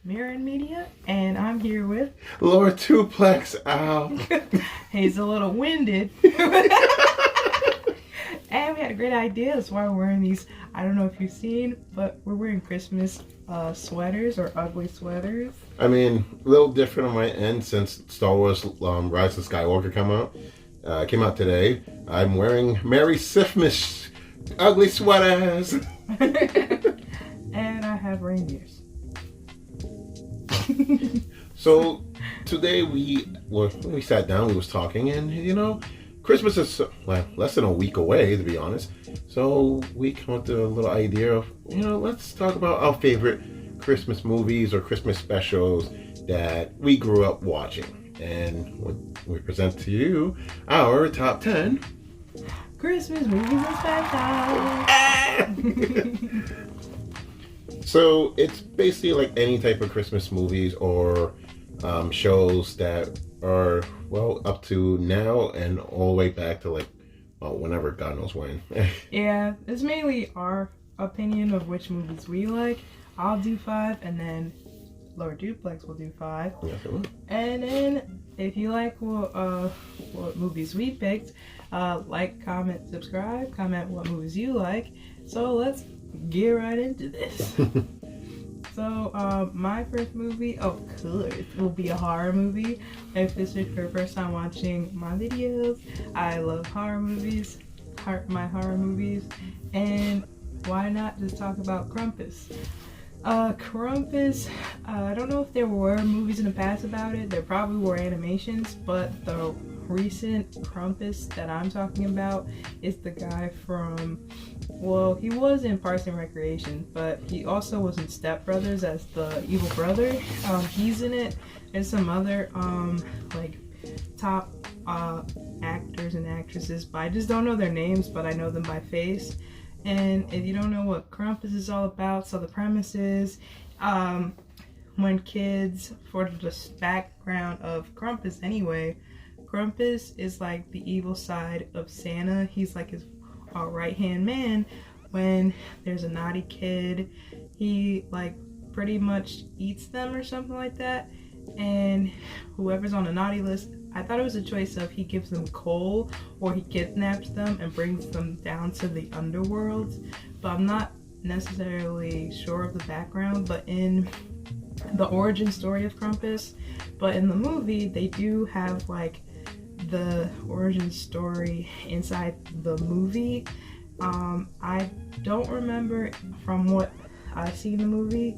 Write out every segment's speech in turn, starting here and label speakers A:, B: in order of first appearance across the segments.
A: Mirror Media, and I'm here with
B: Lord Duplex Al.
A: He's a little winded. And we had a great idea. That's why we're wearing these. I don't know if you've seen, but we're wearing Christmas sweaters or ugly sweaters.
B: I mean, a little different on my end since Star Wars Rise of Skywalker came out today. I'm wearing Merry Sifmish ugly sweaters.
A: And I have reindeers.
B: So today we sat down, we was talking, and Christmas is less than a week away, to be honest. So we come up with a little idea of let's talk about our favorite Christmas movies or Christmas specials that we grew up watching, and we present to you our top 10
A: Christmas movies and specials.
B: So it's basically like any type of Christmas movies or shows that are up to now and all the way back to whenever, God knows when.
A: Yeah, it's mainly our opinion of which movies we like. I'll do 5, and then Lord Duplex will do 5.
B: Yes, it will.
A: And then if you like what movies we picked, like, comment, subscribe, comment what movies you like. So let's get right into this. So my first movie, of course, will be a horror movie. If this is your first time watching my videos, I love horror movies, and why not just talk about Krampus? Krampus, I don't know if there were movies in the past about it. There probably were animations, but the recent Krampus that I'm talking about is the guy from, he was in Parks and Recreation, but he also was in Step Brothers as the evil brother. He's in it, and some other top actors and actresses, but I just don't know their names, but I know them by face. And if you don't know what Krampus is all about, so the premise is when kids, for the background of Krampus anyway, Krampus is like the evil side of Santa. He's like his right-hand man. When there's a naughty kid, he pretty much eats them or something like that. And whoever's on the naughty list, I thought it was a choice of he gives them coal or he kidnaps them and brings them down to the underworld. But I'm not necessarily sure of the background, but in the origin story of Krampus, but in the movie they do have the origin story inside the movie. I don't remember, from what I see in the movie,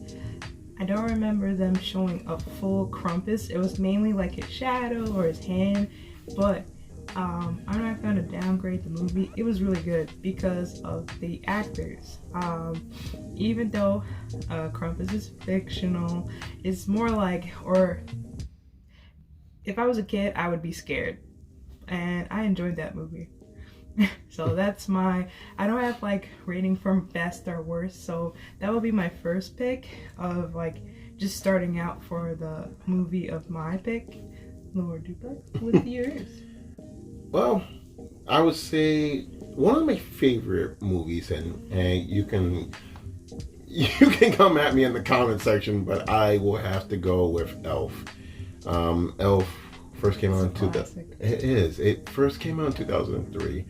A: I don't remember them showing a full Krampus. It was mainly his shadow or his hand, but I'm not going to downgrade the movie. It was really good because of the actors. Even though Krampus is fictional, it's more or if I was a kid, I would be scared. And I enjoyed that movie. So that's I don't have rating from best or worst, so that will be my first pick of just starting out for the movie of my pick. Lord Duplex, what's yours?
B: Well, I would say one of my favorite movies, and you can come at me in the comment section, but I will have to go with Elf. Elf first came out It first came out in 2003.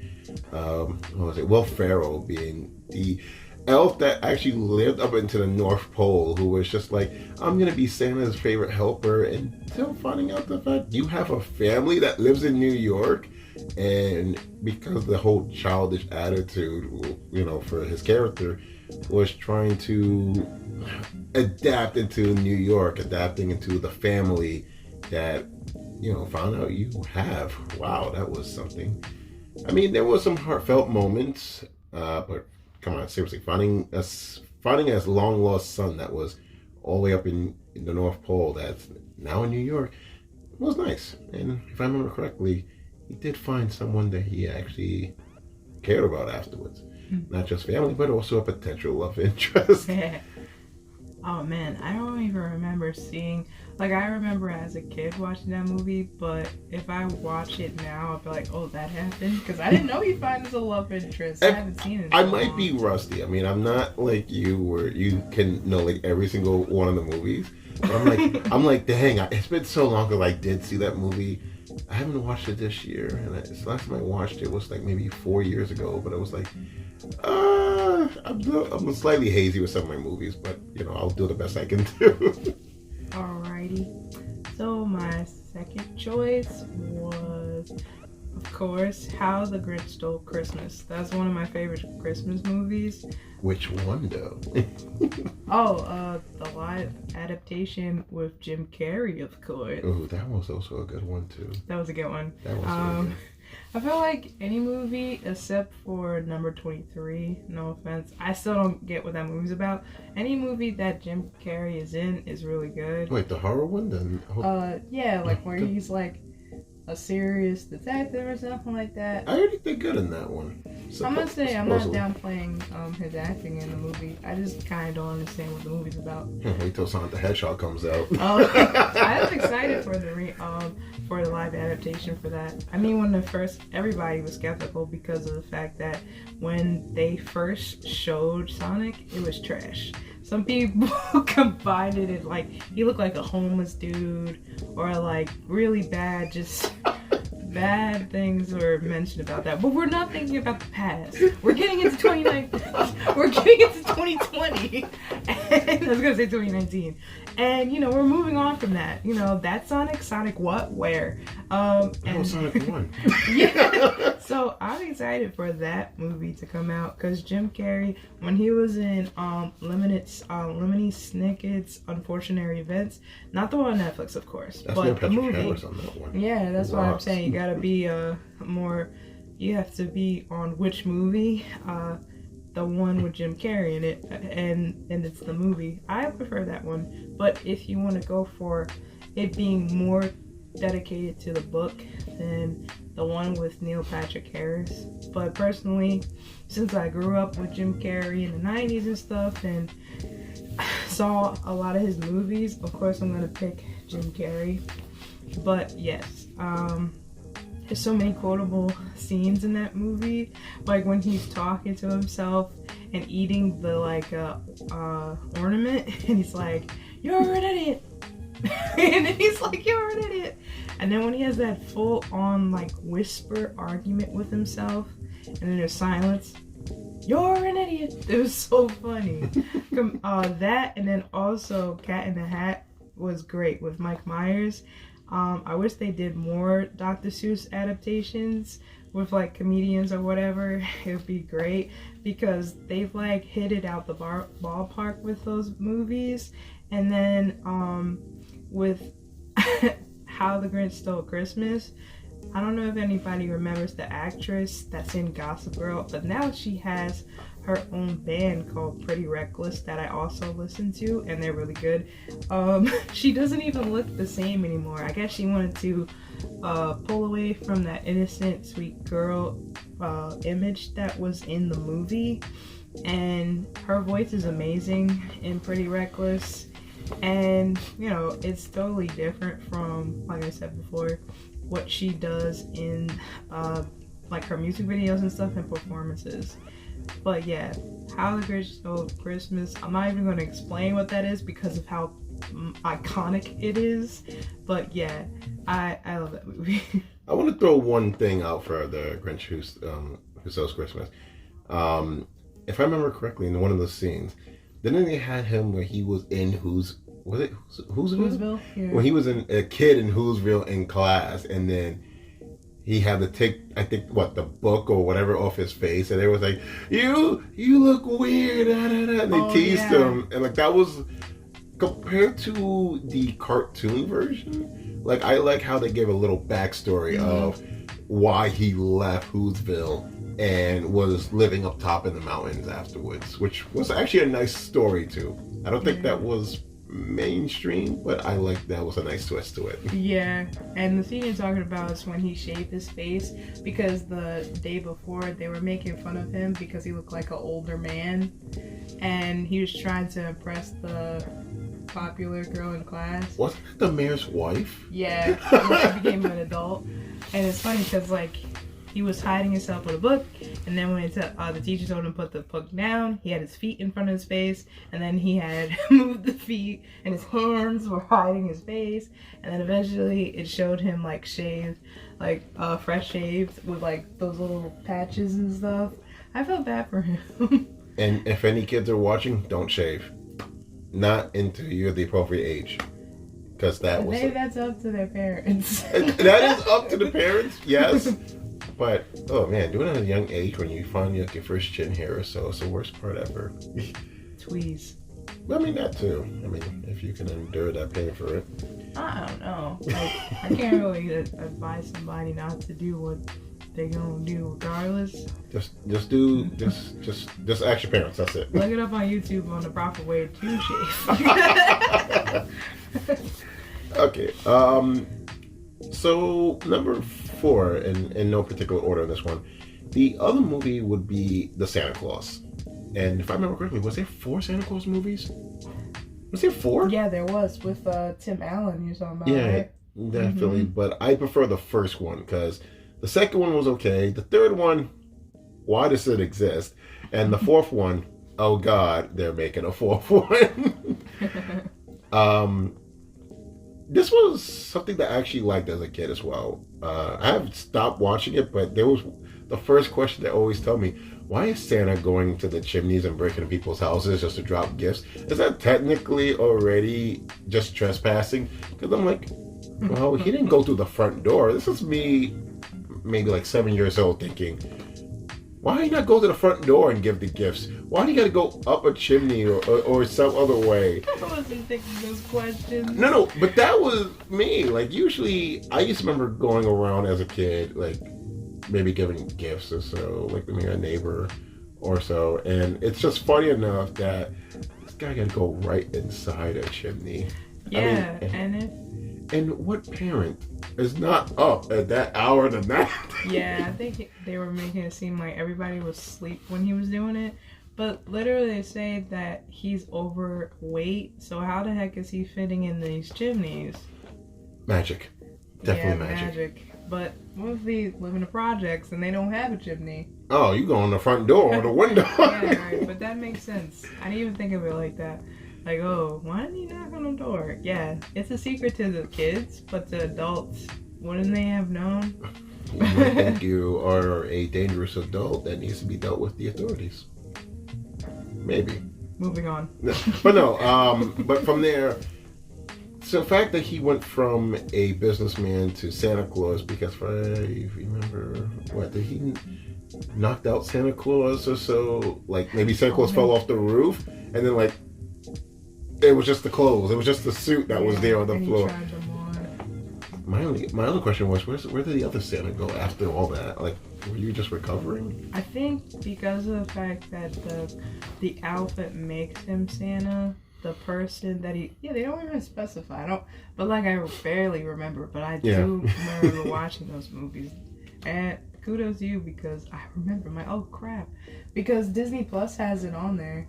B: What was it? Will Ferrell being the elf that actually lived up into the North Pole, who was just I'm gonna be Santa's favorite helper, until finding out the fact you have a family that lives in New York, and because of the whole childish attitude, for his character, was trying to adapt into New York, adapting into the family that found out you have. Wow, that was something. I mean, there was some heartfelt moments, but come on, seriously, finding his long lost son that was all the way up in the North Pole, that's now in New York, was nice. And if I remember correctly, he did find someone that he actually cared about afterwards. Not just family, but also a potential love interest.
A: Oh man, I don't even remember seeing. Like, I remember as a kid watching that movie, but if I watch it now, I'll be like, oh, that happened? Because I didn't know he finds a love interest. I haven't seen it.
B: I might be rusty. I mean, I'm not like you where you can know like every single one of the movies. But I'm like, dang, it's been so long because I did see that movie. I haven't watched it this year, and the last time I watched it was like maybe 4 years ago. But it was like, I'm slightly hazy with some of my movies, but you know, I'll do the best I can do.
A: Alrighty. So my second choice was, of course, How the Grinch Stole Christmas. That's one of my favorite Christmas movies.
B: Which one though?
A: The live adaptation with Jim Carrey, of course.
B: Oh, that was also a good one too.
A: That was a good one.
B: That was really good.
A: I feel like any movie except for number 23, no offense, I still don't get what that movie's about. Any movie that Jim Carrey is in is really good.
B: Wait, the horror one then?
A: Yeah, like where he's like a serious detective or something like that.
B: I already did good in that one.
A: I'm gonna say I'm not downplaying his acting in the movie. I just kind of don't understand what the movie's about.
B: Wait till Sonic the Hedgehog comes out.
A: I was excited for the live adaptation for that. I mean, when everybody was skeptical because of the fact that when they first showed Sonic, it was trash. Some people combined it as like he looked like a homeless dude, or like really bad, just bad things were mentioned about that. But we're not thinking about the past. We're getting into 2019. We're getting into 2020. And I was gonna say 2019. And you know, we're moving on from that. You know, that Sonic what? Where?
B: And Sonic 1.
A: Yeah. So I'm excited for that movie to come out because Jim Carrey, when he was in Lemony Snicket's Unfortunate Events, not the one on Netflix, of course,
B: that's
A: but the movie.
B: Harris on that one.
A: Yeah, that's what I'm saying. You gotta be you have to be on which movie. The one with Jim Carrey in it, and it's the movie. I prefer that one, but if you want to go for it being more dedicated to the book than the one with Neil Patrick Harris. But personally, since I grew up with Jim Carrey in the 90s and stuff and saw a lot of his movies, of course I'm gonna pick Jim Carrey. But yes, there's so many quotable scenes in that movie, like when he's talking to himself and eating the ornament, and he's like, "You're an idiot," and then he's like, "You're an idiot," and then when he has that full-on like whisper argument with himself, and then there's silence, "You're an idiot." It was so funny. That, and then also Cat in the Hat was great with Mike Myers. I wish they did more Dr. Seuss adaptations with like comedians or whatever. It would be great because they've like hit it out the ballpark with those movies. And then with How the Grinch Stole Christmas, I don't know if anybody remembers the actress that's in Gossip Girl, but now she has her own band called Pretty Reckless that I also listen to, and they're really good. She doesn't even look the same anymore. I guess she wanted to pull away from that innocent, sweet girl image that was in the movie, and her voice is amazing in Pretty Reckless, and you know, it's totally different from, like I said before, what she does in like her music videos and stuff and performances. But yeah, How the Grinch Stole Christmas, I'm not even going to explain what that is because of how iconic it is. But yeah, I love that movie.
B: I want to throw one thing out for the Grinch Who Stole Christmas. If I remember correctly, in one of the scenes, didn't they had him where he was in Whoville? Yeah. When he was a kid in Whoville in class, and then he had to take, I think, the book or whatever off his face, and they was like, you look weird, and they teased him, and like that was compared to the cartoon version. Like I like how they gave a little backstory of why he left Whoville and was living up top in the mountains afterwards, which was actually a nice story too. I don't think that was mainstream, but I like that was a nice twist to it. Yeah,
A: and the scene you're talking about is when he shaved his face, because the day before they were making fun of him because he looked like an older man, and and he was trying to impress the popular girl in class.
B: Wasn't it the mayor's wife?
A: Yeah, when he became an adult. And it's funny because, like, he was hiding himself with a book, and then when the teacher told him to put the book down, he had his feet in front of his face, and then he had moved the feet, and his hands were hiding his face, and then eventually it showed him, like, shaved, like, fresh shaved with, like, those little patches and stuff. I felt bad for him.
B: And if any kids are watching, don't shave. Not until you're the appropriate age. Because
A: that's up to their parents.
B: That is up to the parents, yes. But, oh man, doing it at a young age when you find your first chin hair or so, it's the worst part ever.
A: Tweeze.
B: I mean, that too. I mean, if you can endure that pain for it.
A: I don't know. Like, I can't really advise somebody not to do what they're gonna do regardless.
B: Just ask your parents. That's it.
A: Look it up on YouTube on the proper way to shave.
B: Okay. So number 4, in no particular order in this one, the other movie would be The Santa Claus. And if I remember correctly, was there 4 Santa Claus movies? Was there 4?
A: Yeah, there was with Tim Allen. You're talking about,
B: yeah,
A: right?
B: definitely. Mm-hmm. But I prefer the first one because the second one was okay. The third one, why does it exist? And the fourth one, oh God, they're making a fourth one. This was something that I actually liked as a kid as well. I have stopped watching it, but there was the first question that always told me, why is Santa going to the chimneys and breaking into people's houses just to drop gifts? Is that technically already just trespassing? Because I'm like, well, he didn't go through the front door. This is me, maybe like 7 years old, thinking, why do you not go to the front door and give the gifts? Why do you got to go up a chimney or some other way?
A: I wasn't thinking those questions.
B: No, but that was me. Like, usually, I used to remember going around as a kid, like, maybe giving gifts or so, like maybe a neighbor or so. And it's just funny enough that this guy got to go right inside a chimney.
A: Yeah,
B: I mean, and what parent is not up at that hour of the night?
A: Yeah, I think they were making it seem like everybody was asleep when he was doing it. But literally they say that he's overweight, so how the heck is he fitting in these chimneys?
B: Magic. Definitely magic.
A: But what if they live in the projects and they don't have a chimney?
B: Oh, you go on the front door or the window.
A: Yeah, right, but that makes sense. I didn't even think of it like that. Like, oh, why didn't he knock on the door? Yeah, it's a secret to the kids, but to adults, wouldn't they have known?
B: You might think you are a dangerous adult that needs to be dealt with the authorities. Maybe.
A: Moving on.
B: But no, but from there, so the fact that he went from a businessman to Santa Claus, because if I remember, what, did he knocked out Santa Claus or so? Like, maybe Santa Claus fell off the roof, and then, like, it was just the clothes. It was just the suit that was there on the floor. My other question was, where did the other Santa go after all that? Like, were you just recovering?
A: I think because of the fact that the outfit makes him Santa, the person that they don't even specify. But like, I barely remember, but I do remember watching those movies. And kudos to you, because I remember because Disney Plus has it on there.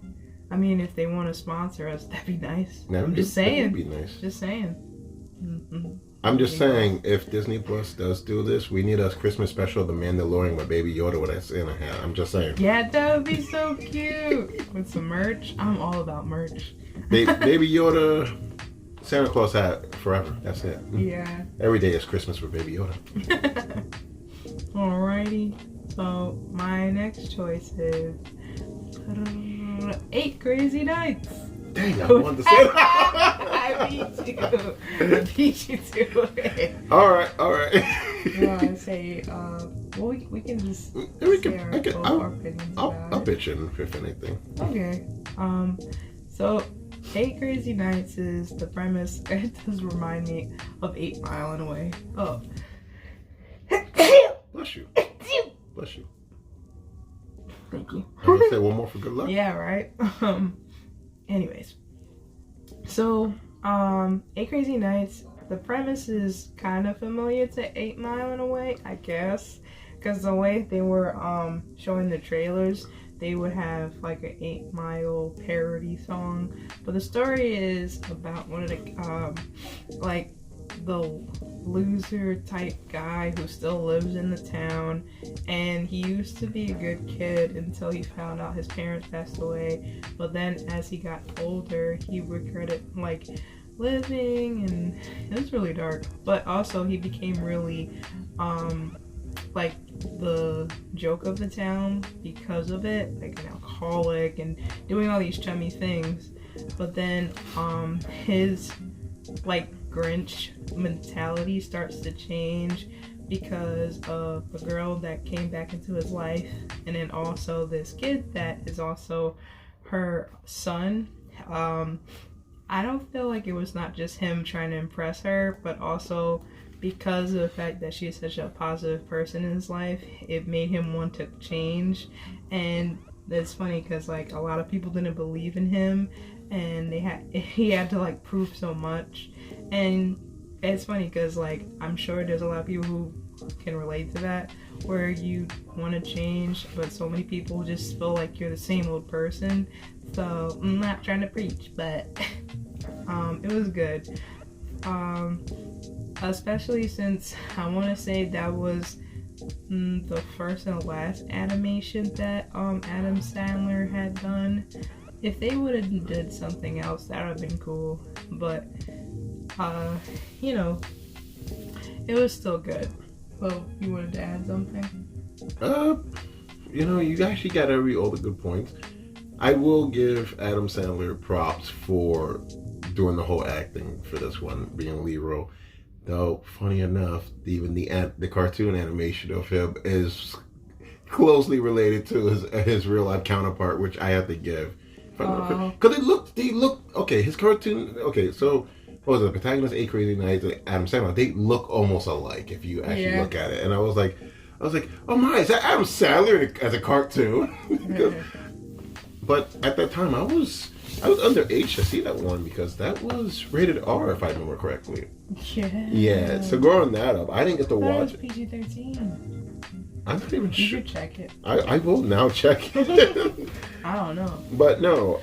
A: I mean, if they want to sponsor us, that'd be nice. I'm just saying.
B: That'd be nice.
A: Just saying. Mm-hmm.
B: I'm just saying, if Disney Plus does do this, we need a Christmas special, The Mandalorian with Baby Yoda with that Santa hat. I'm just saying.
A: Yeah, that would be so cute. With some merch. I'm all about merch.
B: Baby Yoda, Santa Claus hat forever. That's it.
A: Yeah.
B: Every day is Christmas with Baby Yoda.
A: Alrighty. So, my next choice is 8 Crazy Nights.
B: Dang, I wanted to say that.
A: I beat you to it.
B: All right.
A: You want to say, well, we can just
B: our
A: opinions
B: I'll
A: about it.
B: pitch in if anything.
A: Okay. So 8 Crazy Nights is the premise. It does remind me of 8 Mile and Away. Oh.
B: Bless you. Bless you.
A: Thank you.
B: I'm gonna say one more for good luck.
A: Yeah, right. Anyways. So, 8 Crazy Nights, the premise is kind of familiar to 8 Mile and Away, I guess. Because the way they were showing the trailers, they would have like an 8 Mile parody song. But the story is about one of the like the loser type guy who still lives in the town, and he used to be a good kid until he found out his parents passed away. But then as he got older, he regretted like living, and it was really dark. But also he became really like the joke of the town because of it, like an alcoholic and doing all these chummy things. But then his like Grinch mentality starts to change because of the girl that came back into his life, and then also this kid that is also her son. I don't feel like it was not just him trying to impress her, but also because of the fact that she's such a positive person in his life, it made him want to change. And it's funny because like a lot of people didn't believe in him, and he had to like prove so much. And it's funny because like I'm sure there's a lot of people who can relate to that, where you want to change but so many people just feel like you're the same old person. So I'm not trying to preach, but it was good, especially since I want to say that was the first and last animation that Adam Sandler had done. If they would have did something else, that would have been cool, but you know, it was still good. Well, you wanted to add something?
B: You know, you actually got all the good points. I will give Adam Sandler props for doing the whole acting for this one, being Leroy. Though, funny enough, even the cartoon animation of him is closely related to his real life counterpart, which I have to give. Because they look okay. His cartoon, okay, so what was it? The protagonist, 8 Crazy Nights, and Adam Sandler, they look almost alike if you actually look at it. And I was like, oh my, is that Adam Sandler as a cartoon? But at that time, I was underage to see that one because that was rated R, if I remember correctly.
A: Yeah.
B: Yeah. So growing that up, I didn't get to watch
A: it. PG-13.
B: I'm not even sure.
A: You should check it.
B: I will now check it.
A: I don't know.
B: But no,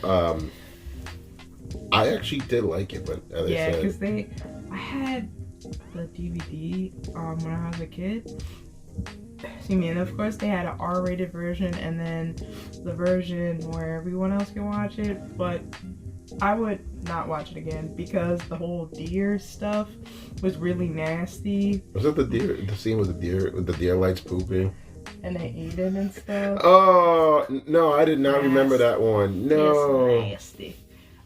B: I actually did like it, but as
A: yeah,
B: I said,
A: because I had the DVD when I was a kid. See me, and of course they had an R-rated version, and then the version where everyone else can watch it. But I would not watch it again because the whole deer stuff was really nasty.
B: Was it the scene with the deer lights pooping?
A: And they ate it and stuff.
B: Oh no, I did not remember that one. No.
A: It's nasty.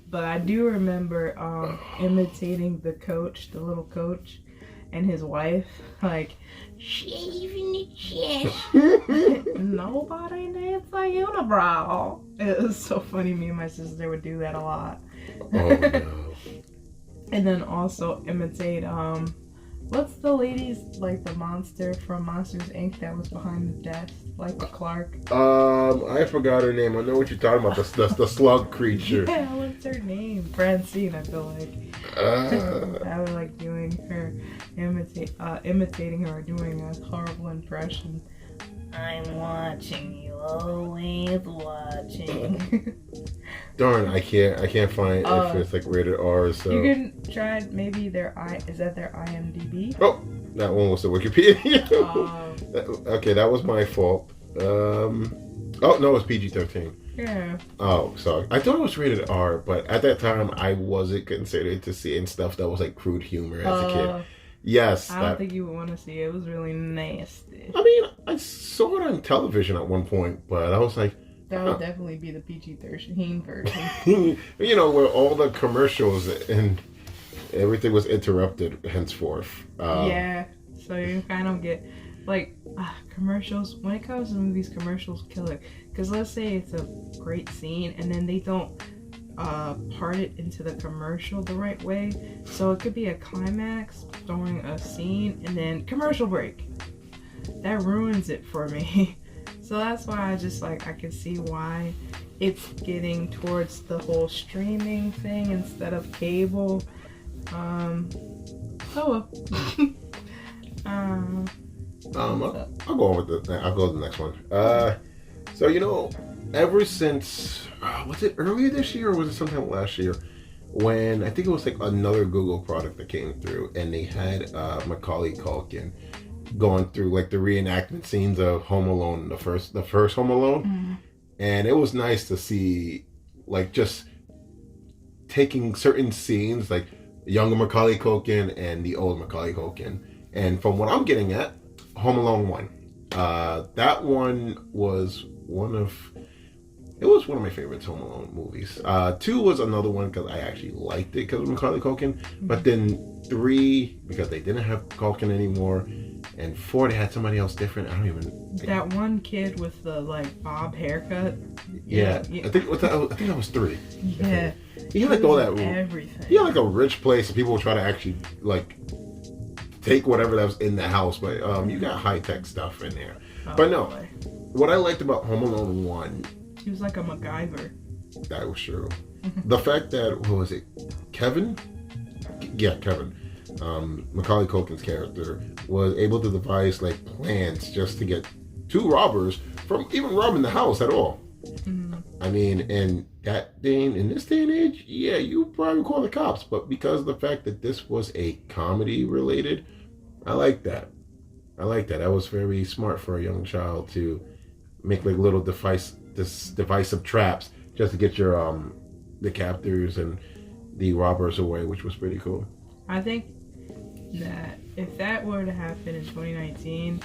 A: But I do remember imitating the little coach, and his wife, like shaving the chest. Nobody needs a unibrow. It was so funny. Me and my sister would do that a lot.
B: Oh no.
A: And then also imitate what's the lady's, like the monster from Monsters Inc. that was behind the desk, like the Clark?
B: I forgot her name. I know what you're talking about. The slug creature.
A: Yeah, what's her name? Francine, I feel like. I would like doing her, imitating her, doing a horrible impression. I'm watching you, always watching.
B: Darn, I can't find if it's like rated R. So
A: you can try maybe is that their IMDb?
B: Oh, that one was the Wikipedia. Okay, that was my fault. Oh no, it's PG-13.
A: Yeah.
B: Oh, sorry. I thought it was rated R, but at that time I wasn't considered to seeing stuff that was like crude humor as a kid. Yes.
A: I don't think you would want to see it. It was really nasty.
B: I mean, I saw it on television at one point, but I was like,
A: that would definitely be the PG-13 version.
B: You know, where all the commercials and everything was interrupted henceforth.
A: Yeah. So you kind of get like commercials. When it comes to movies, commercials kill it. Because let's say it's a great scene and then they don't part it into the commercial the right way. So it could be a climax during a scene and then commercial break. That ruins it for me. So that's why I just like, I can see why it's getting towards the whole streaming thing instead of cable. I'll go on with I'll go to the next one. So, you know,
B: ever since, was it earlier this year or was it sometime last year? When I think it was like another Google product that came through, and they had Macaulay Culkin going through like the reenactment scenes of Home Alone, the first Home Alone, and it was nice to see like just taking certain scenes like younger Macaulay Culkin and the old Macaulay Culkin, and from what I'm getting at, Home Alone 1, that one was one of my favorites Home Alone movies. 2 was another one because I actually liked it because of Macaulay Culkin. But then 3, because they didn't have Culkin anymore. And 4, they had somebody else different. I don't even...
A: That one kid with the, like, bob haircut.
B: Yeah. I think that was 3.
A: Yeah.
B: He had, like, all that...
A: Everything.
B: He had, like, a rich place. And people would try to actually, like, take whatever that was in the house. But you got high-tech stuff in there.
A: Oh,
B: but no.
A: boy.
B: What I liked about Home Alone 1...
A: He was like a MacGyver.
B: That was true. The fact that, what was it, Kevin? Yeah, Kevin. Macaulay Culkin's character was able to devise like plans just to get 2 robbers from even robbing the house at all. I mean, and that thing in this day and age, yeah, you probably call the cops, but because of the fact that this was a comedy related, I like that. That was very smart for a young child to make like little divisive traps just to get your the captors and the robbers away, which was pretty cool.
A: I think that if that were to happen in 2019,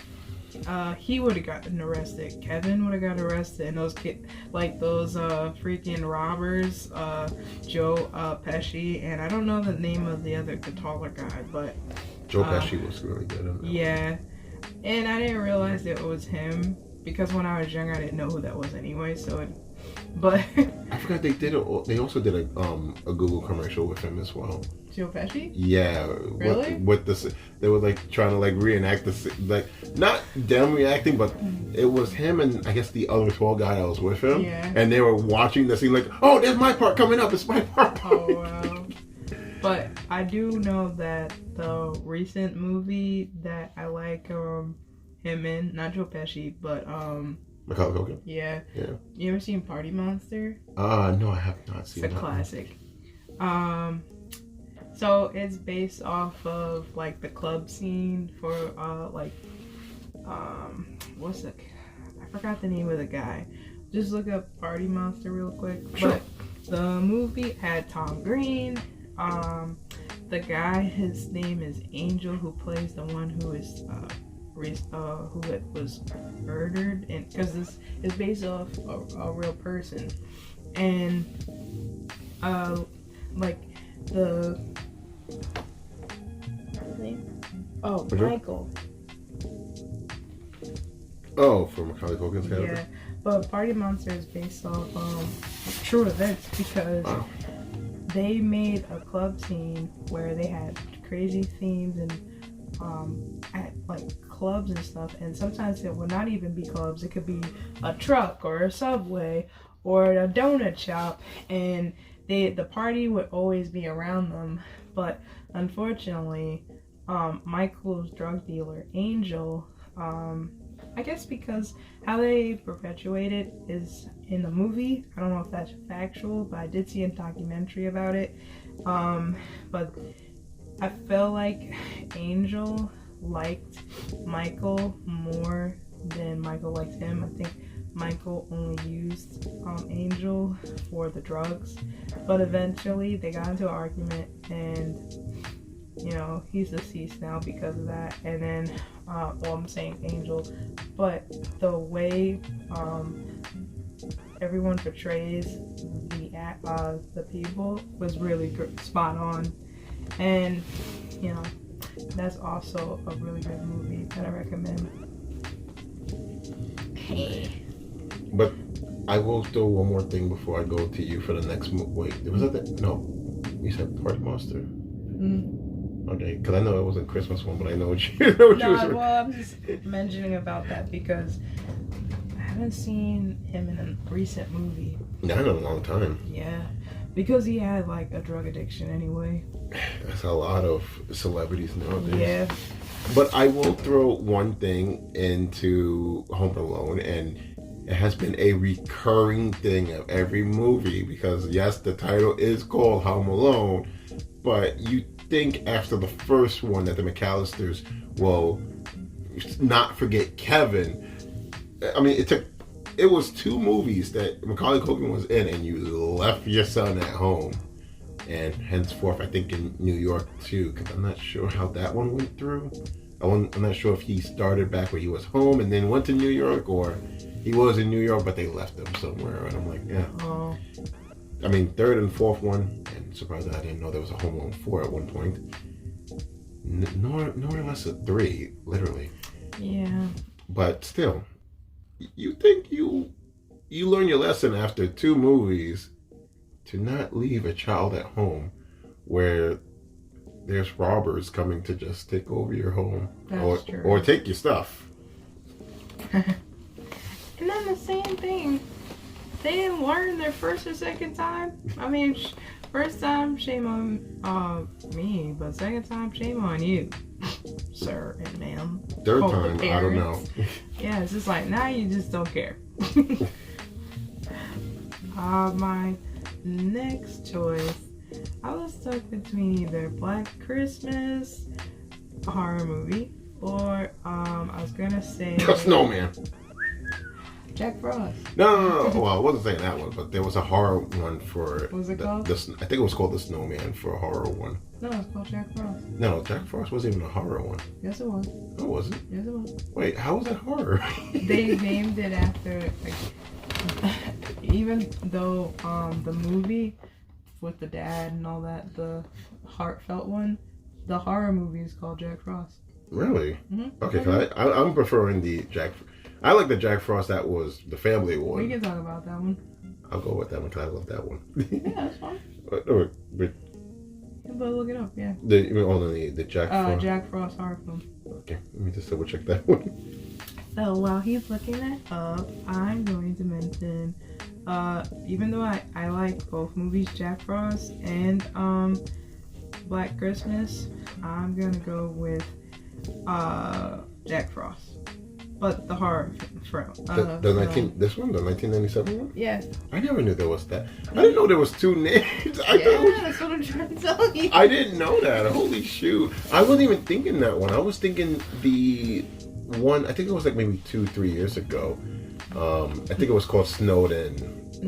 A: he would have gotten arrested. Kevin would have got arrested, and those freaking robbers, Joe Pesci, and I don't know the name of the taller guy, but
B: Joe Pesci was really good in that.
A: Yeah, and I didn't realize it was him because when I was young, I didn't know who that was anyway. But
B: I forgot they did it. They also did a Google commercial with him as well.
A: Joe Pesci?
B: Yeah.
A: Really?
B: With this, they were like trying to like reenact this, like not them reacting, but it was him and I guess the other tall guy that was with him.
A: Yeah.
B: And they were watching the scene like, oh, there's my part coming up. It's my part.
A: Oh wow. But I do know that the recent movie that I like him in, not Joe Pesci, but
B: Macaulay Culkin.
A: Yeah.
B: Yeah.
A: You ever seen Party Monster?
B: No, I have not seen
A: It's a classic. So it's based off of like the club scene for what's it? I forgot the name of the guy. Just look up Party Monster real quick.
B: Sure.
A: But the movie had Tom Green. The guy, his name is Angel, who plays the one who is who was murdered, and because this is based off a real person, and like the Michael.
B: Oh, for Macaulay Culkin's character.
A: Yeah, but Party Monster is based off true events because they made a club scene where they had crazy themes and at like clubs and stuff, and sometimes it would not even be clubs. It could be a truck or a Subway or a donut shop, and the party would always be around them. But unfortunately, Michael's drug dealer Angel, I guess because how they perpetuate it is in the movie. I don't know if that's factual, but I did see a documentary about it. But I feel like Angel liked Michael more than Michael liked him. I think Michael only used Angel for the drugs, but eventually they got into an argument, and you know, he's deceased now because of that. And then I'm saying Angel, but the way everyone portrays the people was really spot on. And you know, that's also a really good movie that I recommend. Hey.
B: But I will throw one more thing before I go to you for the next movie. Wait, was that no? You said Party Monster. Okay, because I know it wasn't Christmas one, but I know what you was.
A: Well, I'm just mentioning about that because I haven't seen him in a recent movie.
B: Not in a long time.
A: Yeah, because he had like a drug addiction anyway.
B: That's a lot of celebrities nowadays.
A: Yeah.
B: But I will throw one thing into Home Alone, and it has been a recurring thing of every movie because yes, the title is called Home Alone, but you think after the first one that the McAllisters will not forget Kevin. I mean, it was 2 movies that Macaulay Culkin was in, and you left your son at home, and henceforth, I think in New York too, because I'm not sure how that one went through. I'm not sure if he started back where he was home and then went to New York, or he was in New York but they left him somewhere. And I'm like, yeah.
A: Oh.
B: I mean, 3rd and 4th one, and surprised I didn't know there was a Home Alone 4 at one point. Nor less a 3, literally.
A: Yeah.
B: But still, you think you learn your lesson after 2 movies to not leave a child at home where there's robbers coming to just take over your home.
A: That's true.
B: Or take your stuff.
A: And then the same thing. They didn't learn their first or second time. I mean, first time, shame on me, but second time, shame on you, sir and ma'am.
B: 3rd time, I don't know.
A: Yeah, it's just like, now you just don't care. My next choice, I was stuck between either Black Christmas, a horror movie, or I was gonna say
B: A snowman.
A: Jack Frost.
B: No. Well, I wasn't saying that one, but there was a horror one for.
A: What was it called?
B: I think it was called The Snowman for a horror one.
A: No, it's called Jack Frost.
B: No, Jack Frost wasn't even a horror one.
A: Yes, it was.
B: No, it wasn't.
A: Yes, it was.
B: Wait, how was that horror?
A: They named it after, like, even though the movie with the dad and all that, the heartfelt one, the horror movie is called Jack Frost.
B: Really?
A: Mm-hmm.
B: Okay, cause I'm preferring the Jack. I like the Jack Frost that was the family one.
A: We can talk about that one.
B: I'll go with that one because I love that one.
A: Yeah, that's fine.
B: But
A: But look it up, yeah.
B: the Jack Frost.
A: Jack Frost horror film.
B: Okay, let me just double check that one.
A: So while he's looking that up, I'm going to mention, even though I like both movies, Jack Frost and Black Christmas, I'm gonna go with Jack Frost. But the horror film.
B: This one, the 1997 one?
A: Yeah.
B: I never knew there was that. I didn't know there was 2 names.
A: That's what I'm trying to tell you.
B: I didn't know that. Holy shoot. I wasn't even thinking that one. I was thinking the one, I think it was like maybe 2-3 years ago. I think it was called Snowden,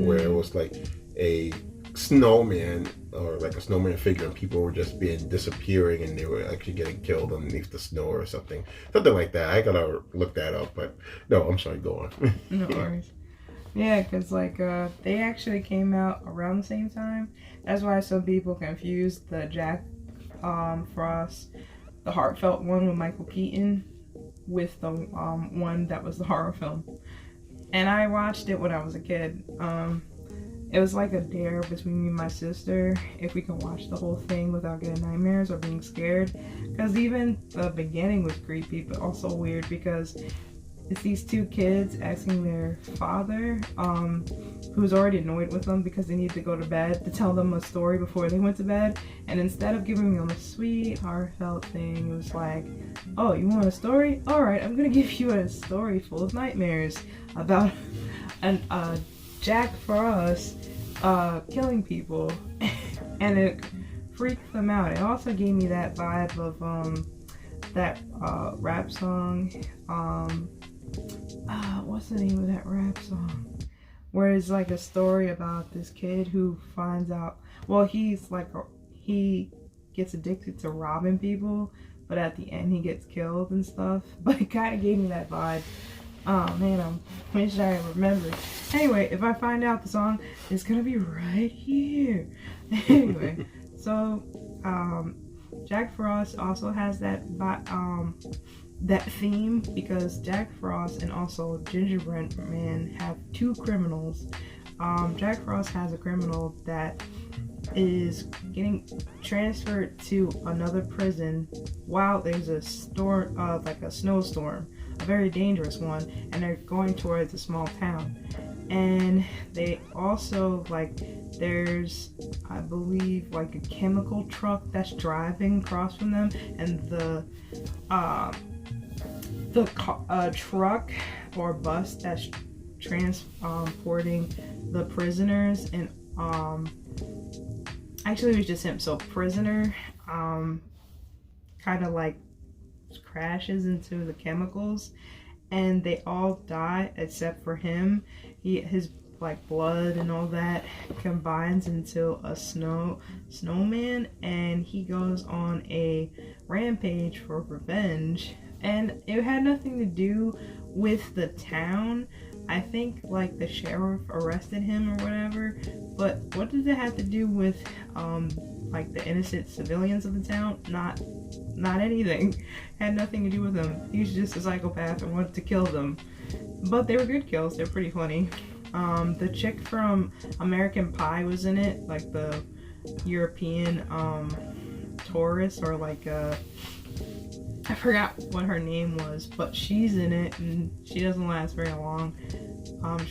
B: where it was like a snowman or like a snowman figure and people were just disappearing and they were actually getting killed underneath the snow or something like that. I gotta look that up, but no, I'm sorry, go on.
A: No worries. Yeah, because like they actually came out around the same time. That's why some people confuse the Jack Frost, the heartfelt one with Michael Keaton, with the one that was the horror film. And I watched it when I was a kid. It was like a dare between me and my sister if we can watch the whole thing without getting nightmares or being scared. Because even the beginning was creepy, but also weird because it's these 2 kids asking their father, who's already annoyed with them because they need to go to bed, to tell them a story before they went to bed. And instead of giving them a sweet, heartfelt thing, it was like, oh, you want a story? All right, I'm going to give you a story full of nightmares about Jack Frost killing people. And it freaked them out. It also gave me that vibe of that rap song. What's the name of that rap song? Where it's like a story about this kid who finds out, well, he's like, he gets addicted to robbing people, but at the end he gets killed and stuff. But it kind of gave me that vibe. Oh man, I wish I remembered. Anyway, if I find out the song, it's gonna be right here. Anyway, so Jack Frost also has that theme because Jack Frost and also Gingerbread Man have 2 criminals. Jack Frost has a criminal that is getting transferred to another prison while there's a storm, like a snowstorm, a very dangerous one, and they're going towards a small town. And they also, like, there's, I believe, like a chemical truck that's driving across from them, and the truck or bus that's transporting the prisoners, and actually it was just him. So prisoner kind of like crashes into the chemicals, and they all die except for him. His like blood and all that combines into a snowman, and he goes on a rampage for revenge. And it had nothing to do with the town. I think like the sheriff arrested him or whatever, but what does it have to do with like the innocent civilians of the town? Not anything. Had nothing to do with him. He was just a psychopath and wanted to kill them. But they were good kills. They're pretty funny. The chick from American Pie was in it, like the European tourist, or like I forgot what her name was, but she's in it, and she doesn't last very long.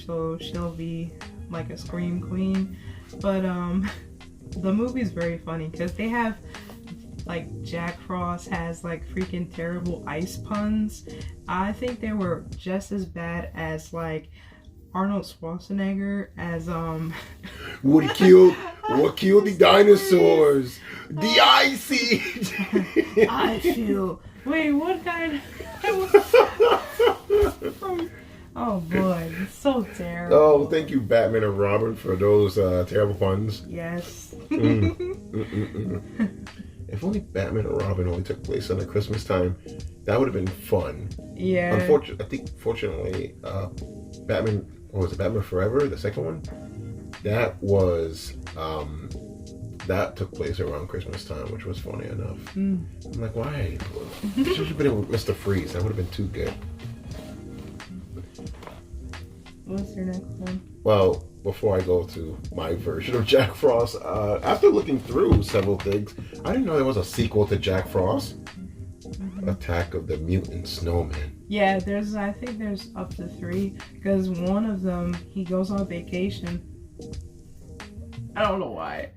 A: So she'll be like a scream queen. But the movie's very funny because they have like Jack Frost has like freaking terrible ice puns. I think they were just as bad as like Arnold Schwarzenegger as
B: what killed the dinosaurs? The icy.
A: I feel. Wait, what kind? Oh boy, it's so terrible.
B: Oh, thank you, Batman and Robin, for those terrible puns.
A: Yes.
B: If only Batman and Robin only took place at Christmas time, that would have been fun.
A: Yeah.
B: Fortunately, Batman. What was it? Batman Forever, the second one. That was that took place around Christmas time, which was funny enough. I'm like, why? It should have been with Mr. Freeze. That would have been too good.
A: What's your next one?
B: Well, before I go to my version of Jack Frost, after looking through several things, I didn't know there was a sequel to Jack Frost. Attack of the Mutant Snowman.
A: Yeah, I think there's up to 3, because one of them, he goes on vacation. I don't know why.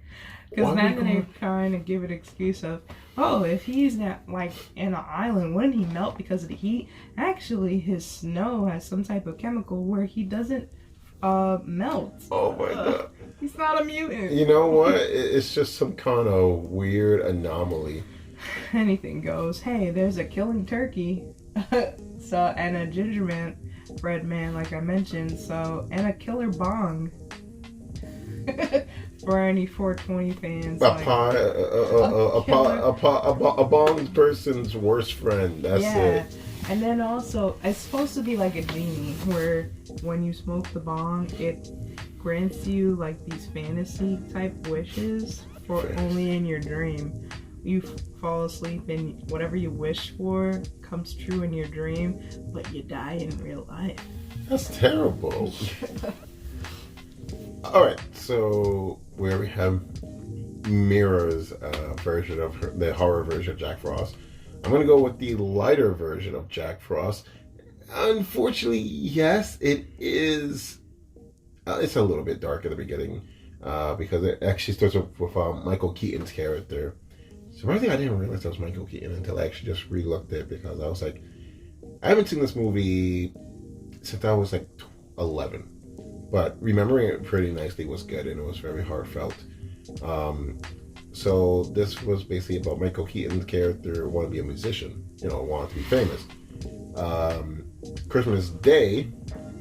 A: Because then they kind of give an excuse of, oh, if he's not like in an island, wouldn't he melt because of the heat? Actually, his snow has some type of chemical where he doesn't melt.
B: Oh my god.
A: He's not a mutant.
B: You know what? It's just some kind of weird anomaly.
A: Anything goes. Hey, there's a killing turkey. And a gingerbread man, like I mentioned. So, and a killer bong. For any 420 fans.
B: A bong person's worst friend. That's it.
A: And then also, it's supposed to be like a genie, where when you smoke the bong, it grants you like these fantasy type wishes for only in your dream. You fall asleep and whatever you wish for comes true in your dream, but you die in real life.
B: That's terrible. Alright, so where we have Mira's version of the horror version of Jack Frost, I'm going to go with the lighter version of Jack Frost. Unfortunately, yes, it is. It's a little bit dark at the beginning because it actually starts with Michael Keaton's character. Surprisingly, I didn't realize that was Michael Keaton until I actually just re-looked it, because I was like, I haven't seen this movie since I was like 11. But remembering it pretty nicely was good, and it was very heartfelt. So this was basically about Michael Keaton's character wanting to be a musician, wanting to be famous. Christmas Day,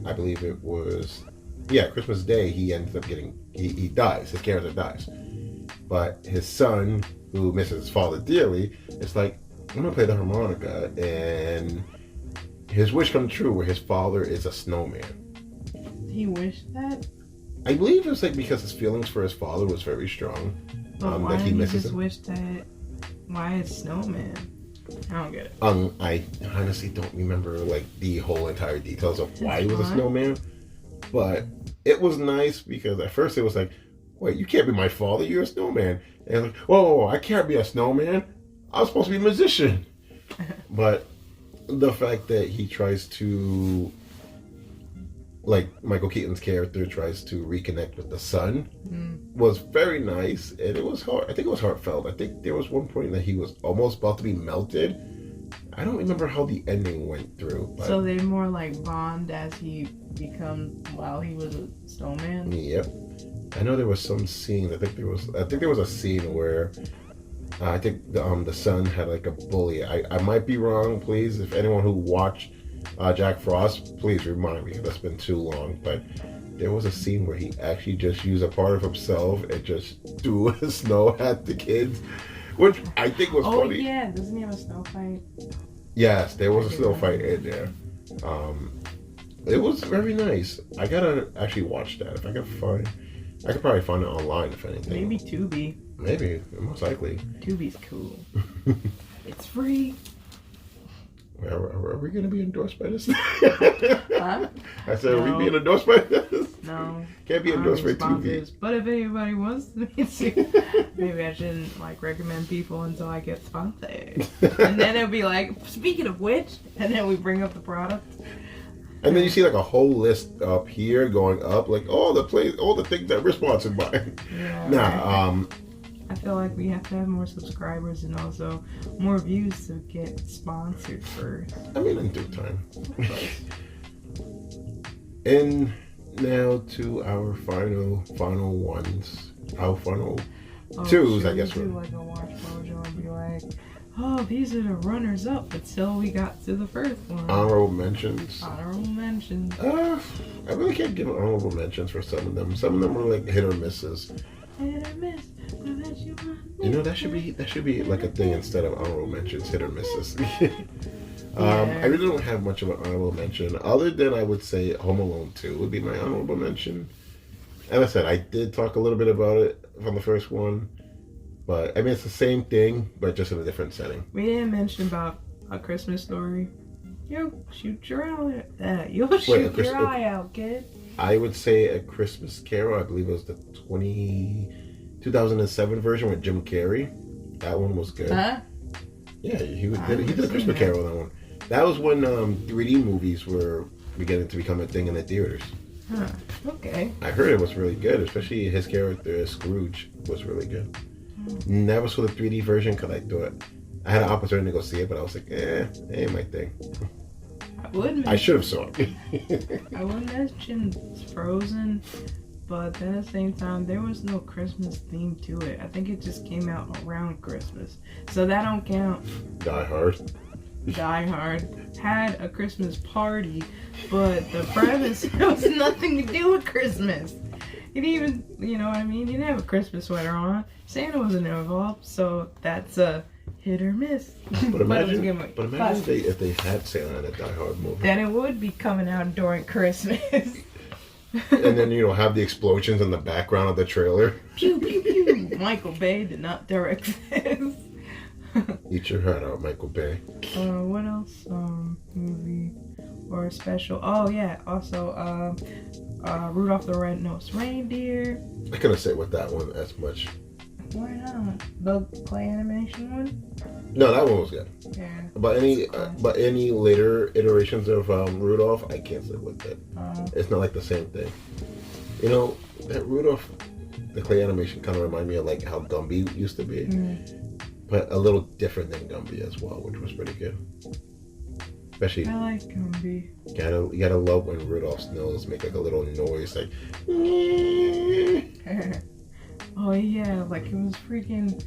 B: I believe it was, Christmas Day, he ends up he dies, his character dies. But his son, who misses his father dearly, is like, I'm gonna play the harmonica, and his wish comes true where his father is a snowman.
A: He wished that?
B: I believe it was like because his feelings for his father was very strong.
A: But why did he just wish that? Why a snowman? I don't get it.
B: I honestly don't remember like the whole entire details of why he was a snowman, but it was nice because at first it was like, wait, you can't be my father, you're a snowman. And like, whoa, I can't be a snowman. I was supposed to be a musician. But the fact that he tries to, like Michael Keaton's character tries to reconnect with the son was very nice, and it was hard. I think it was heartfelt. I think there was one point that he was almost about to be melted, I don't remember how the ending went through. But
A: So they more like bond as he becomes while he was a snowman.
B: yep. I know there was some scene. I think there was a scene where I think the son had like a bully. I might be wrong. Please, if anyone who watched Jack Frost, please remind me. That's been too long. But there was a scene where he actually just used a part of himself and just threw snow at the kids, which I think was funny.
A: Oh yeah, doesn't he have a snow fight?
B: Yes, there was a snow fight in there. It was very nice. I gotta actually watch that. If I could probably find it online, if anything.
A: Maybe Tubi.
B: Maybe, most likely.
A: Tubi's cool. It's free.
B: Are we going to be endorsed by this?
A: Huh?
B: I said,
A: No.
B: are we being endorsed by this?
A: No.
B: Can't be endorsed by
A: sponsors.
B: TV.
A: But if anybody wants me to, maybe I shouldn't like recommend people until I get sponsored. And then it'll be like, speaking of which, and then we bring up the product.
B: And then you see like a whole list up here going up, like all the things that we're sponsored by.
A: Yeah.
B: Nah,
A: I feel like we have to have more subscribers and also more views to get sponsored first.
B: I mean, in due time. And now to our final ones. Our final twos, I guess.
A: We do like a watch mojo and be like, oh, these are the runners up until we got to the first one.
B: Honorable mentions.
A: Honorable mentions.
B: I really can't give honorable mentions for some of them. Some of them are like hit or misses.
A: Hit or miss.
B: You know, that should be like a thing instead of honorable mentions, hit or misses. I really don't have much of an honorable mention, other than I would say Home Alone 2 would be my honorable mention. As I said, I did talk a little bit about it from the first one, but I mean it's the same thing, but just in a different setting.
A: We didn't mention about A Christmas Story. You'll shoot your eye out, kid.
B: I would say A Christmas Carol. I believe it was the 2007 version with Jim Carrey. That one was good.
A: Huh?
B: Yeah, he did a Christmas Carol on that one. That was when 3D movies were beginning to become a thing in the theaters.
A: Huh. Okay.
B: I heard it was really good, especially his character Scrooge was really good. Never saw the 3D version because I thought I had an opportunity to go see it, but I was like, ain't my thing. I should have saw it.
A: I would mention Frozen, but then at the same time, there was no Christmas theme to it. I think it just came out around Christmas, so that don't count.
B: Die Hard.
A: Die Hard had a Christmas party, but the premise has nothing to do with Christmas. It even, you know what I mean? He didn't have a Christmas sweater on. Santa wasn't involved, so that's a hit or miss.
B: But imagine if they had Santa in a Die Hard movie.
A: Then it would be coming out during Christmas.
B: And then, have the explosions in the background of the trailer.
A: Pew, pew, pew. Michael Bay did not direct this.
B: Eat your heart out, Michael Bay.
A: What else? Movie or special? Oh yeah, also Rudolph the Red-Nosed Reindeer.
B: I couldn't sit with that one as much.
A: Why not? The clay animation one?
B: No, that one was good.
A: Yeah.
B: But any later iterations of Rudolph, I can't sit with it. It's not like the same thing. That Rudolph, the clay animation kind of reminded me of like how Gumby used to be. But a little different than Gumby as well, which was pretty good. Especially,
A: I like Gumby.
B: You gotta love when Rudolph's nose make like a little noise, like.
A: Oh yeah, like it was freaking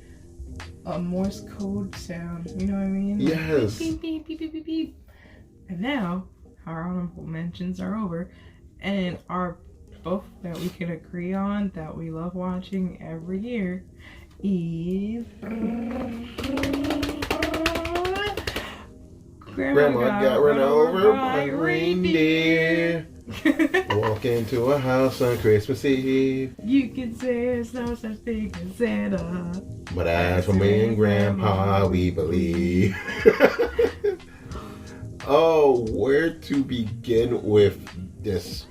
A: a Morse code sound. You know what I mean?
B: Yes.
A: Beep, beep, beep, beep, beep, beep. And now our honorable mentions are over, and our both that we can agree on that we love watching every year is
B: Grandma got run over by a reindeer. Walk into a house on Christmas Eve.
A: You can say there's no such thing as Santa,
B: but as for me and Grandpa, we believe. Oh, where to begin with this?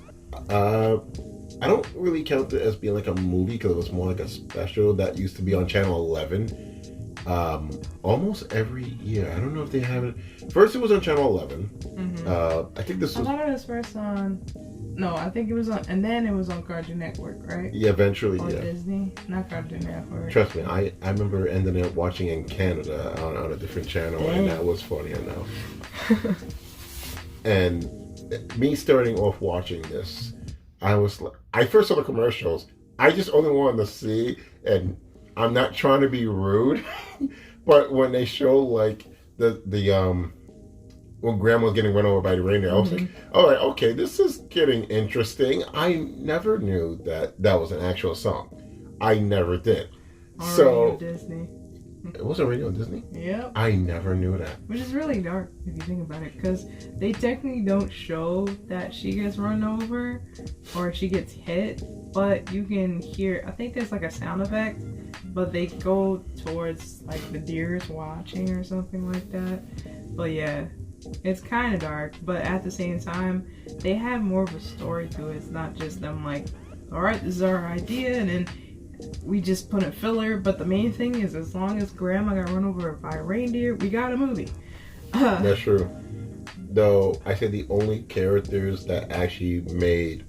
B: I don't really count it as being like a movie because it was more like a special that used to be on Channel 11 almost every year. I don't know if they have it. First it was on Channel 11. I think this was...
A: I thought it was first on No, I think it was on, and then it was on Cartoon Network, right?
B: Yeah, eventually,
A: Or
B: yeah.
A: Disney, not Cartoon Network.
B: Trust me, I remember ending up watching in Canada on a different channel, and that was funny enough. And me starting off watching this, I was like, I first saw the commercials. I just only wanted to see, and I'm not trying to be rude, but when they show like the when Grandma's getting run over by the reindeer, I was like, all right, okay, this is getting interesting. I never knew that was an actual song. I never did.
A: So Disney.
B: It wasn't radio on Disney?
A: Yep.
B: I never knew that.
A: Which is really dark if you think about it, because they technically don't show that she gets run over or she gets hit, but you can hear, I think there's like a sound effect, but they go towards like the deers watching or something like that. But yeah, it's kind of dark, but at the same time, they have more of a story to it. It's not just them like, all right, this is our idea, and then we just put a filler. But the main thing is, as long as Grandma got run over by a reindeer, we got a movie.
B: That's true. Though I said the only characters that actually made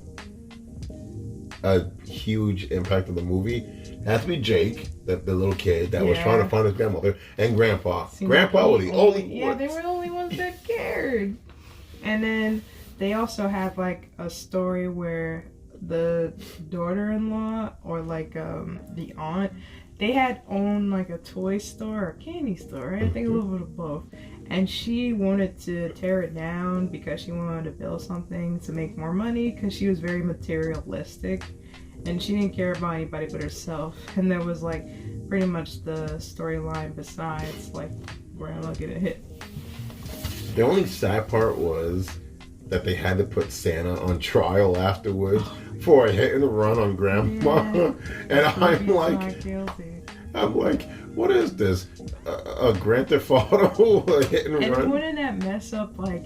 B: a huge impact on the movie had to be Jake, the little kid that was trying to find his grandmother, and Grandpa. Grandpa was the only ones.
A: Yeah, they were the only ones that cared. And then they also had like a story where the daughter-in-law or like the aunt, they had owned like a toy store or candy store, right? I think a little bit of both. And she wanted to tear it down because she wanted to build something to make more money, because she was very materialistic and she didn't care about anybody but herself. And there was like pretty much the storyline besides like Grandma getting hit.
B: The only sad part was that they had to put Santa on trial afterwards for a hit and run on Grandma. Yeah. And I'm like, what is this? A Grand Theft Auto, a hit and run?
A: And wouldn't that mess up like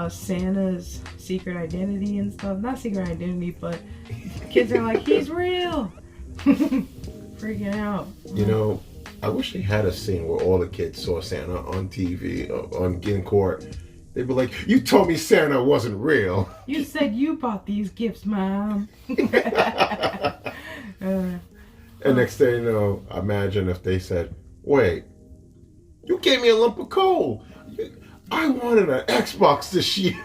A: Santa's secret identity and stuff? Not secret identity, but kids are like, he's real. Freaking out.
B: You know, I wish they had a scene where all the kids saw Santa on TV, in court. They'd be like, you told me Santa wasn't real.
A: You said you bought these gifts, Mom.
B: And next thing you know, imagine if they said, wait, you gave me a lump of coal. I wanted an Xbox this year.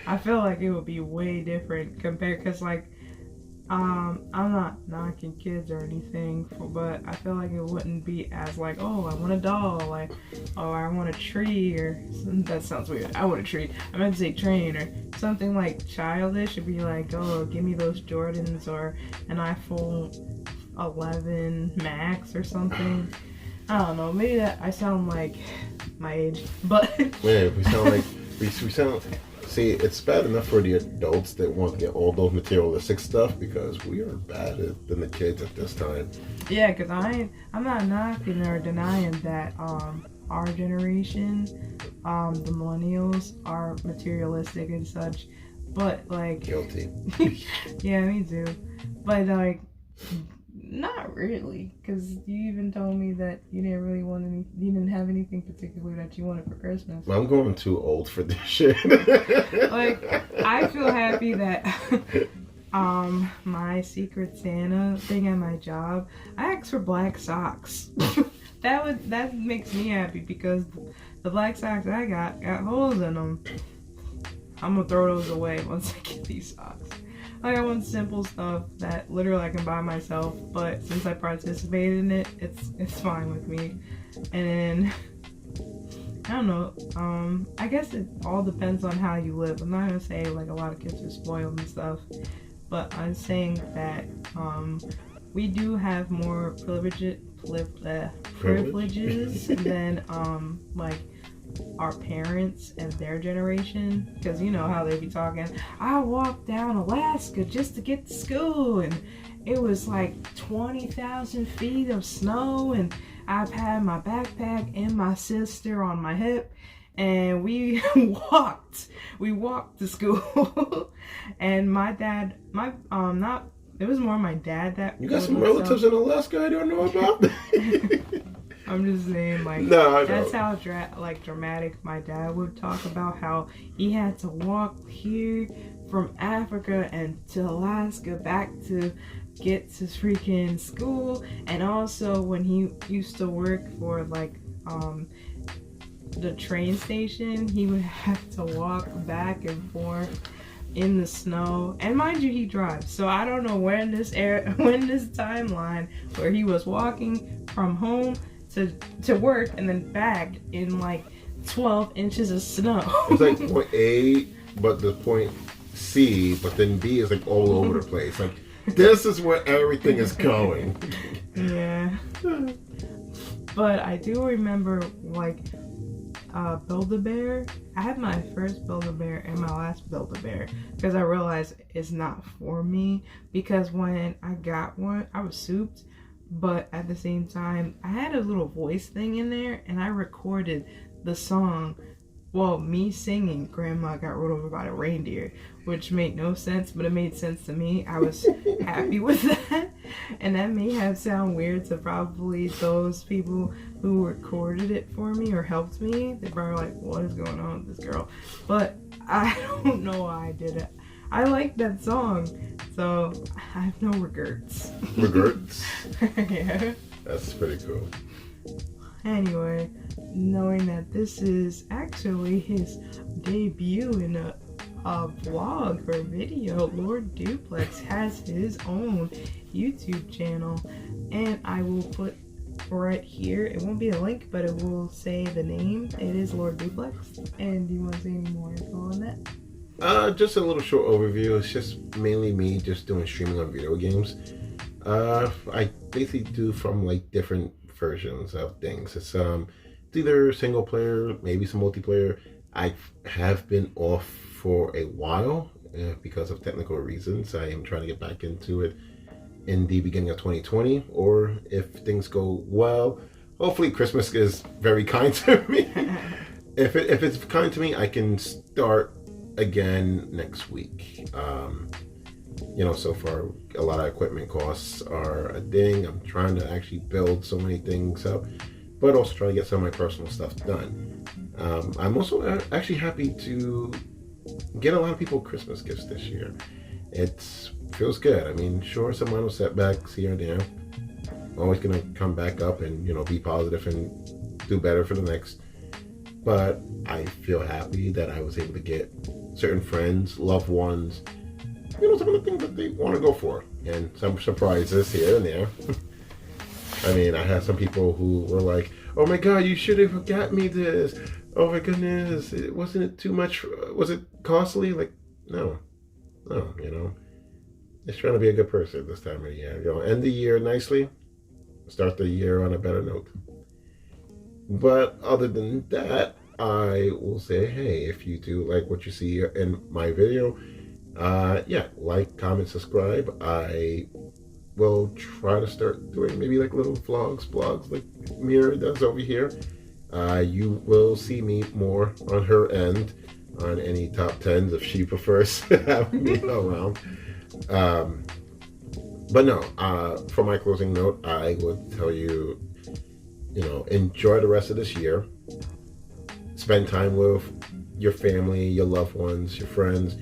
A: I feel like it would be way different compared, because like, I'm not knocking kids or anything, but I feel like it wouldn't be as like, oh, I want a doll, like, oh, I want a tree, or that sounds weird. I want a tree. I meant to say train, or something like childish. It'd be like, oh, give me those Jordans or an iPhone 11 Max or something. I don't know. Maybe that I sound like my age, but
B: yeah, we sound like we sound. See, it's bad enough for the adults that want to get all those materialistic stuff, because we are badder than the kids at this time.
A: Yeah, because I'm not knocking or denying that our generation, the millennials, are materialistic and such, but like
B: guilty.
A: Yeah, me too. But like, not really, because you even told me that you didn't really want any, you didn't have anything particular that you wanted for Christmas.
B: I'm going too old for this shit.
A: Like, I feel happy that my Secret Santa thing at my job, I asked for black socks. that makes me happy, because the black socks I got holes in them. I'm gonna throw those away once I get these socks. Like, I want simple stuff that literally I can buy myself, but since I participated in it, it's fine with me. And then, I don't know, I guess it all depends on how you live. I'm not gonna say like a lot of kids are spoiled and stuff, but I'm saying that we do have more privileges than like our parents and their generation, because you know how they be talking, I walked down Alaska just to get to school, and it was like 20,000 feet of snow, and I've had my backpack and my sister on my hip, and we walked to school. And my dad, it was more my dad that
B: you got some relatives in Alaska I don't know about.
A: I'm just saying, like,
B: no,
A: that's how dramatic my dad would talk about how he had to walk here from Africa and to Alaska back to get to freaking school. And also when he used to work for like the train station, he would have to walk back and forth in the snow. And mind you, he drives, so I don't know when this timeline where he was walking from home to work and then back in like 12 inches of snow.
B: It's like point A, but the point C, but then B is like all over the place. Like, this is where everything is going.
A: Yeah. But I do remember, like, Build-A-Bear. I had my first Build-A-Bear and my last Build-A-Bear because I realized it's not for me. Because when I got one, I was souped, but at the same time, I had a little voice thing in there, and I recorded the song, well, me singing Grandma Got Rode Over by a Reindeer, which made no sense, but it made sense to me. I was happy with that. And that may have sound weird to probably those people who recorded it for me or helped me. They probably like, what is going on with this girl? But I don't know why I did it. I like that song, so I have no regrets.
B: Regrets?
A: Yeah.
B: That's pretty cool.
A: Anyway, knowing that this is actually his debut in a vlog or video, Lord Duplex has his own YouTube channel, and I will put right here, it won't be a link, but it will say the name. It is Lord Duplex. And do you want to say any more info on that?
B: Just a little short overview. It's just mainly me just doing streaming on video games. I basically do from like different versions of things. It's either single player, maybe some multiplayer. I have been off for a while because of technical reasons. I am trying to get back into it in the beginning of 2020, or if things go well, hopefully Christmas is very kind to me. If it's kind to me, I can start again next week. So far a lot of equipment costs are a thing. I'm trying to actually build so many things up, but also trying to get some of my personal stuff done. I'm also actually happy to get a lot of people Christmas gifts this year. It feels good. I mean, sure, some minor setbacks here and there. Always gonna come back up and be positive and do better for the next. But I feel happy that I was able to get certain friends, loved ones, some of the things that they want to go for, and some surprises here and there. I mean, I had some people who were like, "Oh my God, you should have got me this. Oh my goodness, wasn't it too much? Was it costly?" Like, no, just trying to be a good person this time of the year. End the year nicely, start the year on a better note. But other than that, I will say, hey, if you do like what you see in my video, like, comment, subscribe. I will try to start doing maybe like little vlogs, blogs like Mira does over here. You will see me more on her end on any top 10s if she prefers to have me around. But no, for my closing note, I would tell you, enjoy the rest of this year. Spend time with your family, your loved ones, your friends,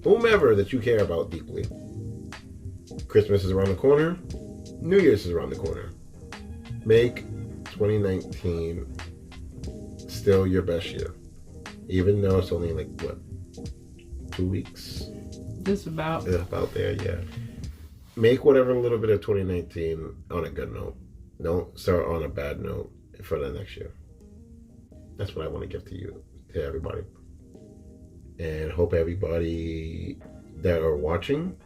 B: whomever that you care about deeply. Christmas is around the corner. New Year's is around the corner. Make 2019 still your best year. Even though it's only like, 2 weeks?
A: Just about.
B: About there, yeah. Make whatever little bit of 2019 on a good note. Don't start on a bad note for the next year. That's what I want to give to you, to everybody. And hope everybody that are watching,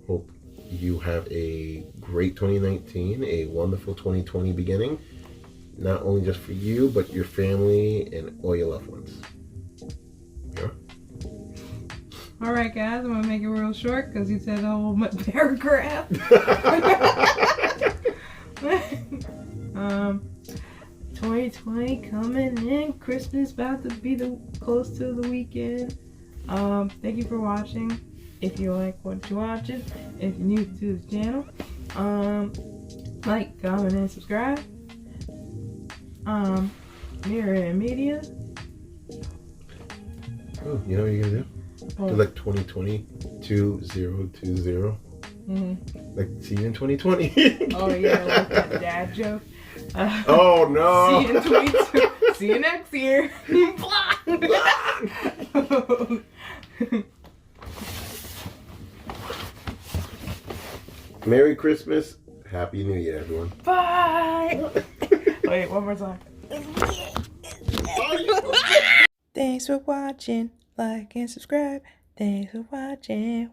B: hope you have a great 2019, a wonderful 2020 beginning. Not only just for you, but your family and all your loved ones. Yeah?
A: All right, guys, I'm going to make it real short because you said the whole paragraph. 2020 coming in. Christmas about to be close to the weekend. Thank you for watching. If you like what you're watching, if you're new to the channel, like, comment, and subscribe. Mira and Media.
B: Oh, you know what you're gonna do?
A: Oh.
B: Like 2020, 2020. Like, see you in 2020.
A: Oh yeah, like that dad joke.
B: Oh no.
A: See you in 22. See you next year.
B: Merry Christmas. Happy New Year, everyone.
A: Bye. Wait, one more time. Thanks for watching. Like and subscribe. Thanks for watching.